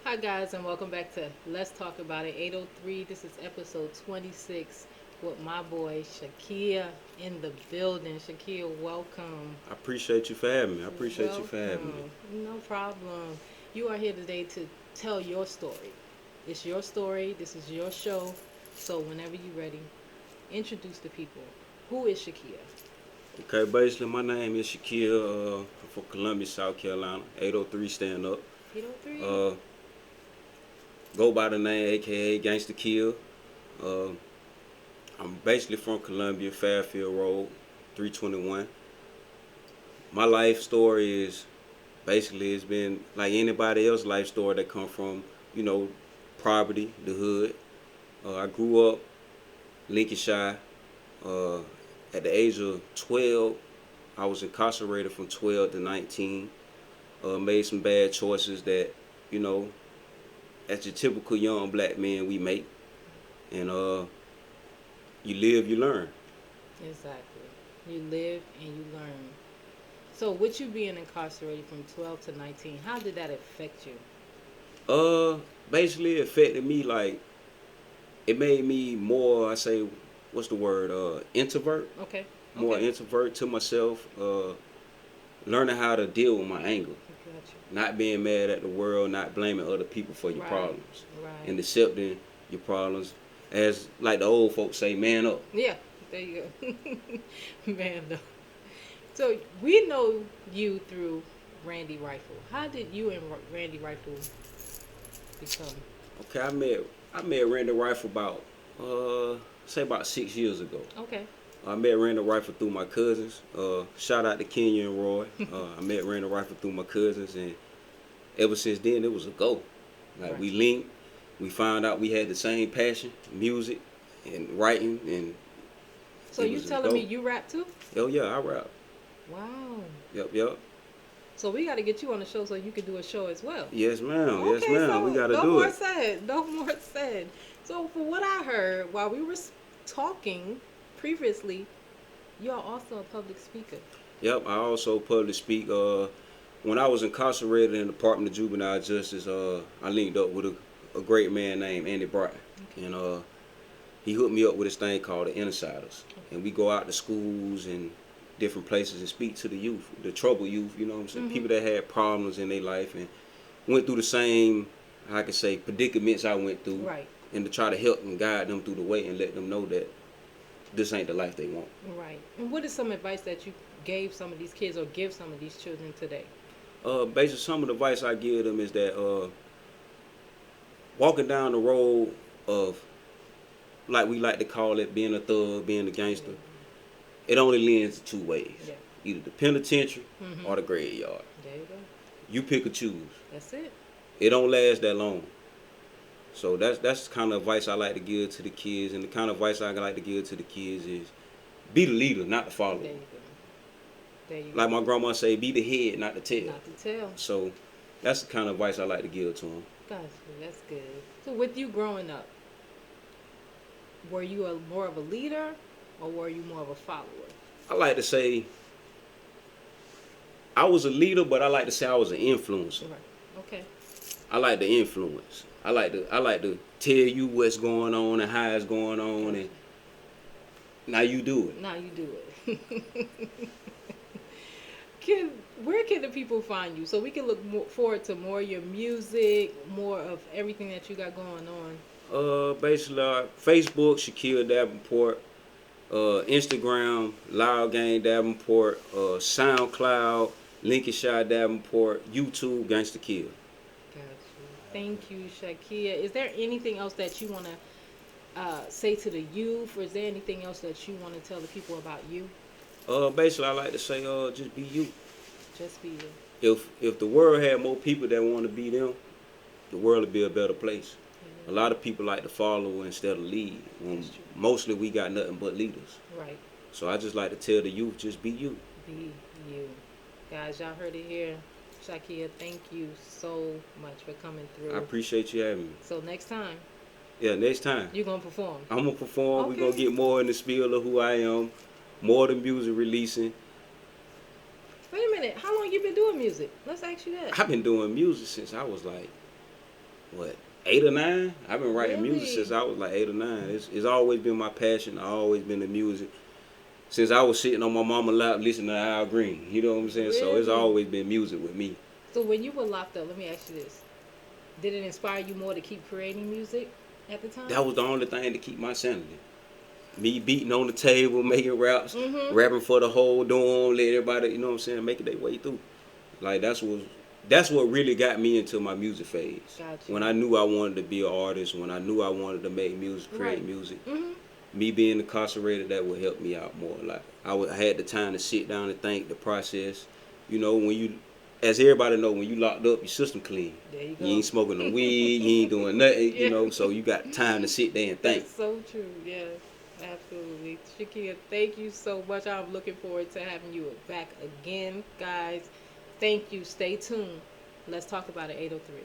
Hi guys, and welcome back to Let's Talk About It 803. This is episode 26 with my boy Shakia in the building. Shakia, welcome. I appreciate you for having me. I appreciate you for having me. Welcome. No problem. You are here today to tell your story. It's your story. This is your show. So whenever you're ready, introduce the people. Who is Shakia? Okay, basically, my name is Shakia. I'm from Columbia, South Carolina. 803 stand up. 803. Uh, go by the name AKA Gangsta Kill. Uh, I'm basically from Columbia, Fairfield Road, 321. My life story is basically it's been like anybody else's life story that come from, you know, poverty, the hood. I grew up Lincolnshire. Uh, at the age of 12, I was incarcerated from 12 to 19. Made some bad choices that, you know, as your typical young black man we make. And you live, you learn. Exactly. You live and you learn. So, with you being incarcerated from 12 to 19, how did that affect you? Uh, Basically it affected me like it made me more. I say, what's the word? Introvert. Okay. More Okay. introvert to myself. Learning how to deal with my anger. Gotcha. Not being mad at the world, not blaming other people for your Right. problems, and Right. accepting your problems. As like the old folks say, man up. Yeah. There you go. Man, no. So, we know you through Randy Rifle. How did you and Randy Rifle become? Okay, I met Randy Rifle about say about 6 years ago. Okay. I met Randy Rifle through my cousins. Shout out to Kenya and Roy. I met Randy Rifle through my cousins, and ever since then it was a go. Like Right. we linked, we found out we had the same passion, music and writing, and So, it you was a telling me go. you rap too? Oh yeah, I rap. Wow. Yep, yep. So, we got to get you on the show so you can do a show as well. Yes, ma'am. Yes, Okay, ma'am. We so gotta no do more it. said. No more said. So, for what I heard while we were talking previously, you're also a public speaker. Yep. I also public speak. When I was incarcerated in the Department of Juvenile Justice, I linked up with a great man named Andy Bryant, Okay. and he hooked me up with this thing called the Insiders, and we go out to schools and different places and speak to the youth, the troubled youth. You know what I'm saying? Mm-hmm. People that had problems in their life and went through the same, I can say, predicaments I went through, Right. and to try to help and guide them through the way and let them know that this ain't the life they want. Right. And what is some advice that you gave some of these kids or give some of these children today? Basically, some of the advice I give them is that walking down the road of, like we like to call it, being a thug, being a gangster, it only leans two ways: Yeah. either the penitentiary Mm-hmm. or the graveyard. There you go. You pick or choose. That's it. It don't last that long. So that's the kind of advice I like to give to the kids, and the kind of advice I like to give to the kids is be the leader, not the follower. There you go. There you Like go. my grandma say, be the head, not the tail. Not to tell. So that's the kind of advice I like to give to them. Gotcha. That's good. So, with you growing up, were you more of a leader or were you more of a follower? I like to say I was a leader, but I like to say I was an influencer. Right. Okay. I like to influence. I like to tell you what's going on and how it's going on, Gotcha. and now you do it. Now you do it. can Where can the people find you so we can look forward to more of your music, more of everything that you got going on? Basically, Facebook, Shakia Davenport. Instagram, Loud Gang Davenport. SoundCloud, Lincolnshire Davenport. YouTube, Gangsta Kill. Got you. Thank you, Shakia. Is there anything else that you want to say to the youth, or is there anything else that you want to tell the people about you? Basically, I like to say, just be you. Just be you. If the world had more people that want to be them, the world would be a better place. A lot of people like to follow instead of lead. When That's true. mostly we got nothing but leaders. Right. So I just like to tell the youth, just be you. Be you. Guys, y'all heard it here. Shakia, thank you so much for coming through. I appreciate you having me. So next time, Yeah, next time you're going to perform. I'm gonna perform. Okay. We're gonna get more in the spiel of who I am, more of the music releasing. Wait a minute. How long you been doing music? Let's ask you that. I've been doing music since I was like what, 8 or 9. I've been writing music since Really? I was like 8 or 9. It's always been my passion. I always been the music since I was sitting on my mama's lap listening to Al Green. You know what I'm saying? So it's Really? always been music with me. So when you were locked up, let me ask you this: did it inspire you more to keep creating music at the time? That was the only thing to keep my sanity. Me beating on the table, making raps, Mm-hmm. rapping for the whole dorm, let everybody, you know what I'm saying, make it their way through. Like that's what really got me into my music phase. Got When you. I knew I wanted to be an artist, when I knew I wanted to make music, create Right. music, Mm-hmm. me being incarcerated, that would help me out more. Like I had the time to sit down and think the process. You know, when you, as everybody know, when you locked up, your system clean. There you You go. ain't smoking no weed, you ain't doing nothing. You Yeah. know, so you got time to sit there and think. That's so true. Yes, absolutely. Shakia, thank you so much. I'm looking forward to having you back again, guys. Thank you. Stay tuned. Let's talk about it. 803.